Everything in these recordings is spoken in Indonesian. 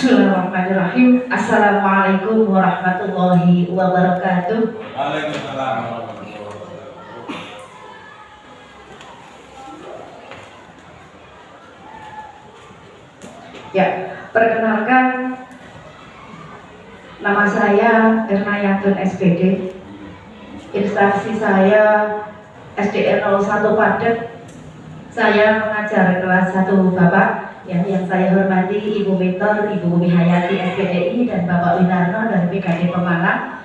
Bismillahirrahmanirrahim. Assalamualaikum warahmatullahi wabarakatuh. Waalaikumsalam warahmatullahi wabarakatuh. Ya, perkenalkan, nama saya Erna Yantun SPD. Instansi saya SDN 01 Padang. Saya mengajar kelas 1 Bapak, yang saya hormati Ibu Mintor, Ibu Umi Hayati SPDI, dan Bapak Winarno dari PKD Pemalang.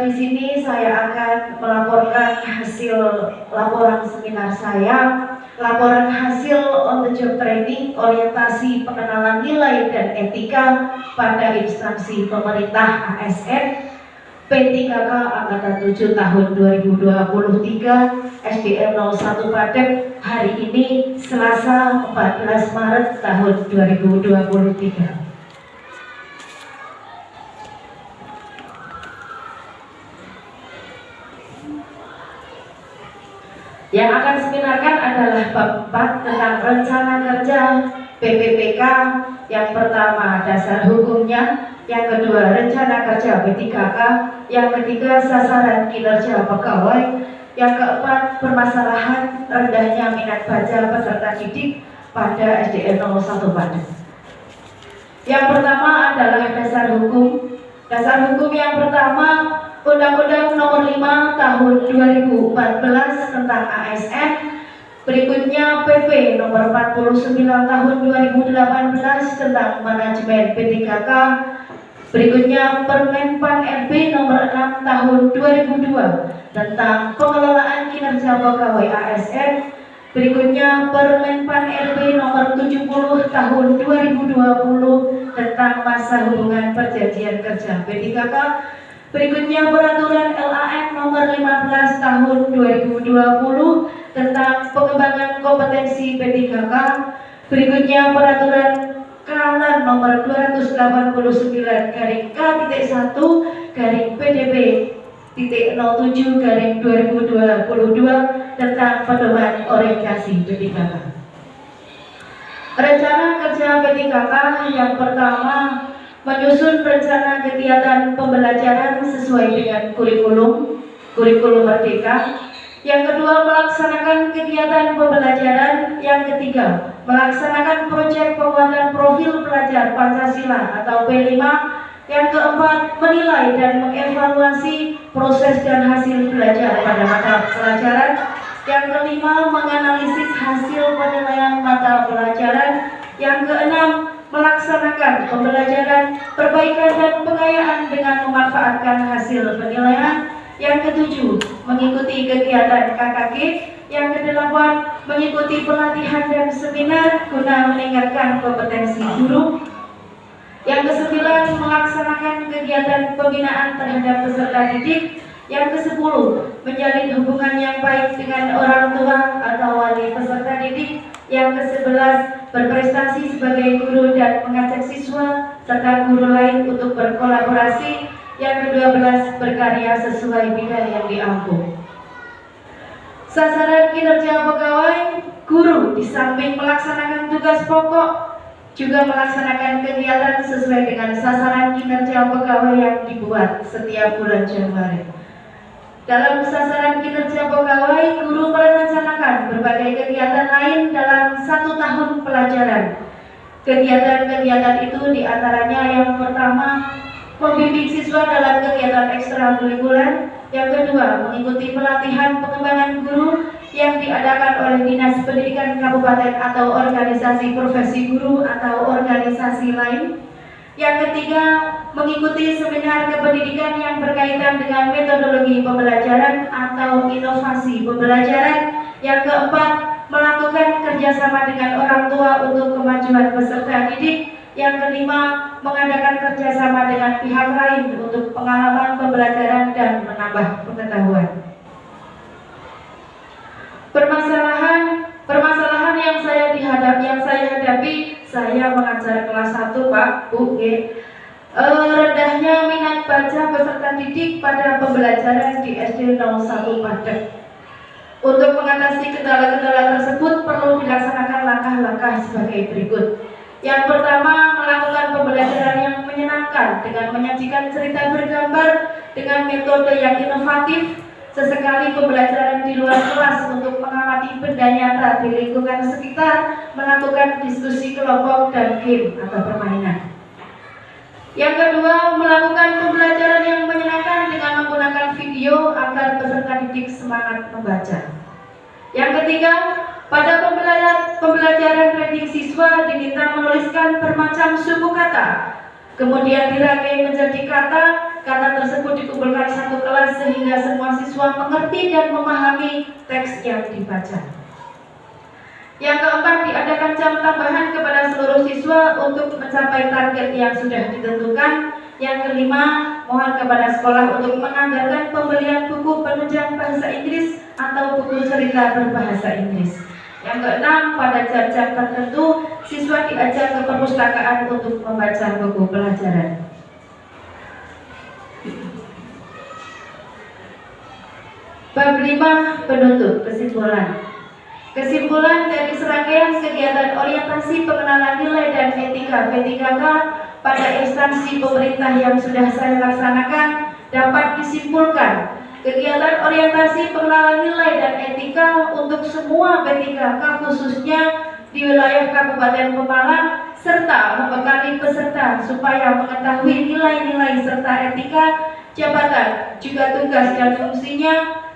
Di sini saya akan melaporkan hasil laporan seminar saya, laporan hasil on the job training, orientasi pengenalan nilai dan etika pada instansi pemerintah ASN P3K Angkatan 7 tahun 2023 SDN 01 Padang, hari ini Selasa 14 Maret tahun 2023. Yang akan seminarkan adalah bab 4 tentang rencana kerja PPPK. Yang pertama, dasar hukumnya. Yang kedua, rencana kerja P3K. Yang ketiga, sasaran kinerja pegawai. Yang keempat, permasalahan rendahnya minat baca peserta didik pada SDN 01 Padang. Yang pertama adalah dasar hukum. Dasar hukum yang pertama, Undang-Undang Nomor 5 Tahun 2014 tentang ASN. Berikutnya PP Nomor 49 Tahun 2018 tentang manajemen P3K. Berikutnya Permen-Pan RB Nomor 6 Tahun 2002 tentang pengelolaan kinerja pegawai ASN. Berikutnya Permen-Pan RB Nomor 70 Tahun 2020 tentang masa hubungan perjanjian kerja P3K. Berikutnya Peraturan LAM Nomor 15 Tahun 2020 tentang pengembangan kompetensi P3K. Berikutnya Peraturan Kanan Nomor 289/K1-PDB.07/2022 tentang pedoman orientasi P3K. Rencana kerja P3K yang pertama, menyusun rencana kegiatan pembelajaran sesuai dengan kurikulum Merdeka. Yang kedua, melaksanakan kegiatan pembelajaran. Yang ketiga, melaksanakan proyek pembuatan profil pelajar Pancasila atau P5. Yang keempat, menilai dan mengevaluasi proses dan hasil belajar pada mata pelajaran. Yang kelima, menganalisis hasil penilaian mata pelajaran. Yang keenam, melaksanakan pembelajaran, perbaikan dan pengayaan dengan memanfaatkan hasil penilaian. Yang ketujuh, mengikuti kegiatan KKG. Yang kedelapan, mengikuti pelatihan dan seminar guna meningkatkan kompetensi guru. Yang kesembilan, melaksanakan kegiatan pembinaan terhadap peserta didik. Yang kesepuluh, menjalin hubungan yang baik dengan orang tua atau wali peserta didik. Yang kesebelas, berprestasi sebagai guru dan mengajak siswa serta guru lain untuk berkolaborasi. Yang ke-12, berkarya sesuai bidang yang diampu. Sasaran kinerja pegawai guru, di samping melaksanakan tugas pokok, juga melaksanakan kegiatan sesuai dengan sasaran kinerja pegawai yang dibuat setiap bulan Januari. Dalam sasaran kinerja pegawai, guru merencanakan berbagai kegiatan lain dalam 1 tahun pelajaran. Kegiatan-kegiatan itu diantaranya yang pertama, membimbing siswa dalam kegiatan ekstrakurikuler. Yang kedua, mengikuti pelatihan pengembangan guru yang diadakan oleh Dinas Pendidikan Kabupaten atau organisasi profesi guru atau organisasi lain. Yang ketiga, mengikuti seminar kependidikan yang berkaitan dengan metodologi pembelajaran atau inovasi pembelajaran. Yang keempat, melakukan kerjasama dengan orang tua untuk kemajuan peserta didik. Yang kelima, mengadakan kerjasama dengan pihak lain untuk pengalaman pembelajaran dan menambah pengetahuan. Permasalahan yang saya hadapi, saya mengajar kelas 1 Pak, Bu, rendahnya minat baca peserta didik pada pembelajaran di SD 01 Padang. Untuk mengatasi kendala-kendala tersebut perlu dilaksanakan langkah-langkah sebagai berikut. Yang pertama, melakukan pembelajaran yang menyenangkan dengan menyajikan cerita bergambar dengan metode yang inovatif. Sesekali pembelajaran di luar kelas untuk mengamati benda nyata di lingkungan sekitar, melakukan diskusi kelompok dan game atau permainan. Yang kedua, melakukan pembelajaran yang menyenangkan dengan menggunakan video agar peserta didik semangat membaca. Yang ketiga, pada pembelajaran reading siswa diminta menuliskan bermacam suku kata, kemudian dirangkai menjadi kata. Kata tersebut dikumpulkan satu kelas sehingga semua siswa mengerti dan memahami teks yang dibaca. Yang keempat, diadakan jam tambahan kepada seluruh siswa untuk mencapai target yang sudah ditentukan. Yang kelima, mohon kepada sekolah untuk menganggarkan pembelian buku penunjang bahasa Inggris atau buku cerita berbahasa Inggris. Yang keenam, pada jam-jam tertentu, siswa diajak ke perpustakaan untuk membaca buku pelajaran. Bab 5, penutup, kesimpulan. Kesimpulan dari serangkaian kegiatan orientasi pengenalan nilai dan etika P3K pada instansi pemerintah yang sudah saya laksanakan dapat disimpulkan kegiatan orientasi pengenalan nilai dan etika untuk semua P3K khususnya di wilayah Kabupaten Pemalang serta membekali peserta supaya mengetahui nilai-nilai serta etika jabatan juga tugas dan fungsinya,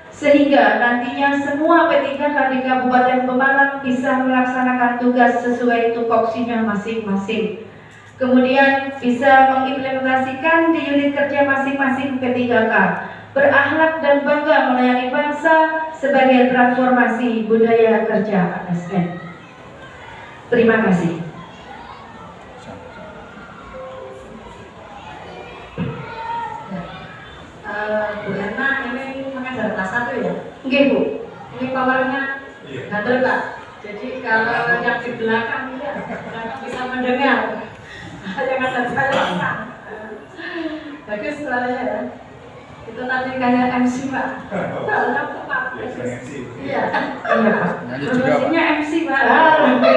sehingga nantinya semua P3K di Kabupaten Pemalang bisa melaksanakan tugas sesuai tupoksinya masing-masing. Kemudian bisa mengimplementasikan di unit kerja masing-masing P3K, berakhlak dan bangga melayani bangsa sebagai transformasi budaya kerja ASN. Terima kasih. Bu Erna ini mengajar kelas 1 ya? Oke Bu. Ini powernya handal Pak. Jadi kalau yang di belakang ya bisa mendengar. Yang ada saya bagus suaranya ya. Itu tadi kayak MC Pak. Soalnya Pak. Iya. Iya Pak. Profesinya MC Pak. Oke.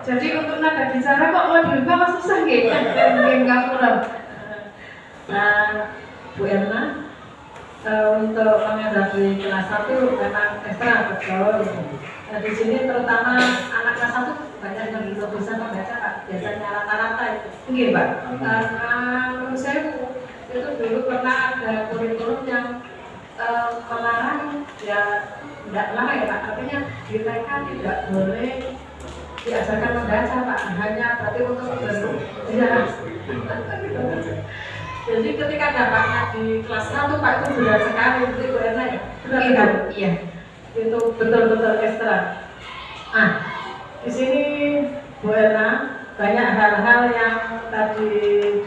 Jadi untuk nada bicara kok mau dirubah kok susah gitu. Enggak kurang. Nah, Bu Erna untuk mengajar di kelas 1 memang ekstra betul. Nah, di sini terutama anak kelas 1 banyak yang belum bisa membaca Pak. Biasanya rata-rata itu. Iya Pak. Karena menurut saya itu dulu pernah ada kurikulum yang melarang ya tidak larang ya Pak. Artinya di TK tidak boleh diajarkan membaca Pak. Hanya berarti untuk ya. Jadi ketika dampaknya di kelas 1 Pak itu berat sekali, itu Bu Erna ya? Benar kan? Iya. Itu betul-betul ekstra. Ah, di sini Bu Erna banyak hal-hal yang tadi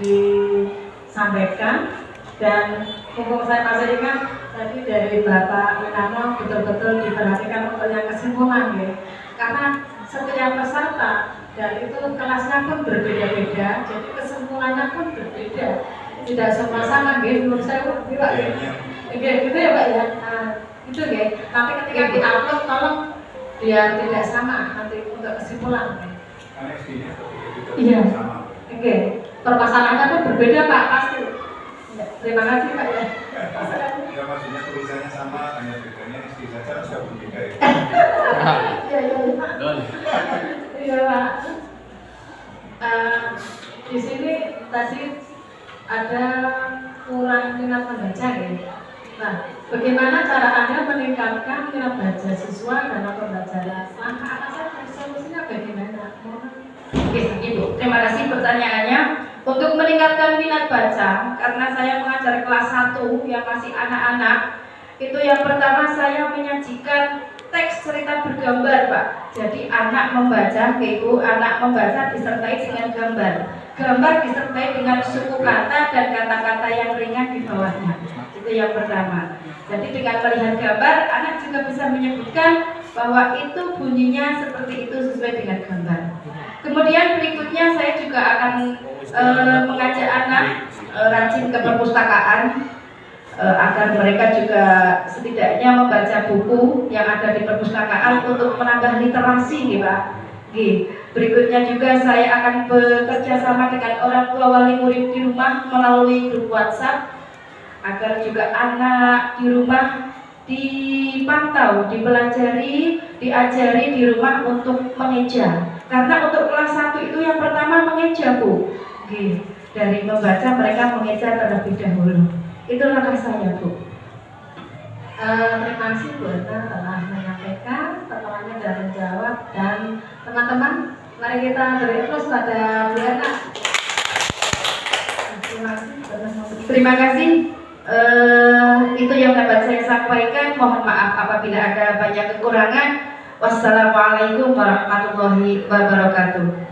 disampaikan dan mumpung saya masih ingat tadi dari Bapak Winano betul-betul diperhatikan untuk yang kesimpulan ya. Karena setiap peserta dan itu kelasnya pun berbeda-beda, jadi kesimpulannya pun berbeda. Tidak semua sama, gitu. Menurut saya Pak ya. Gitu ya Pak ya. Nah, itu ya. Tapi ketika di-upload tolong biar tidak sama nanti untuk kesimpulan. Iya. Oke. Permasalahannya pun berbeda Pak pasti. Ya, terima kasih Pak ya. Ya maksudnya tulisannya sama, hanya bedanya SD saja sudah berbeda ya. Iya Pak. Iya Pak. Di sini tadi ada kurang minat membaca ya. Nah, bagaimana cara Anda meningkatkan minat baca siswa dalam pembelajaran? Langkah apa saja? Solusinya bagaimana? Oke, Ibu. Terima kasih pertanyaannya. Untuk meningkatkan minat baca, karena saya mengajar kelas 1 yang masih anak-anak, itu yang pertama saya menyajikan teks cerita bergambar, Pak. Jadi anak membaca, Ibu, anak membaca disertai dengan gambar. Gambar disertai dengan suku kata dan kata-kata yang ringan di bawahnya. Itu yang pertama. Jadi dengan melihat gambar, anak juga bisa menyebutkan bahwa itu bunyinya seperti itu sesuai dengan gambar. Kemudian berikutnya saya juga akan mengajak anak rajin ke perpustakaan agar mereka juga setidaknya membaca buku yang ada di perpustakaan untuk menambah literasi nih Pak. Berikutnya juga saya akan bekerja sama dengan orang tua wali murid di rumah melalui grup WhatsApp agar juga anak di rumah dipantau, dipelajari, diajari di rumah untuk mengeja. Karena untuk kelas 1 itu yang pertama mengeja, Bu. Dari membaca mereka mengeja terlebih dahulu. Itu langkah saya, Bu. Terima kasih Bu Eta telah menyampaikan pertemuannya dan menjawab, dan teman-teman mari kita beri aplaus pada Bu Eta. Terima kasih. Terima kasih. Itu yang dapat saya sampaikan. Mohon maaf apabila ada banyak kekurangan. Wassalamualaikum warahmatullahi wabarakatuh.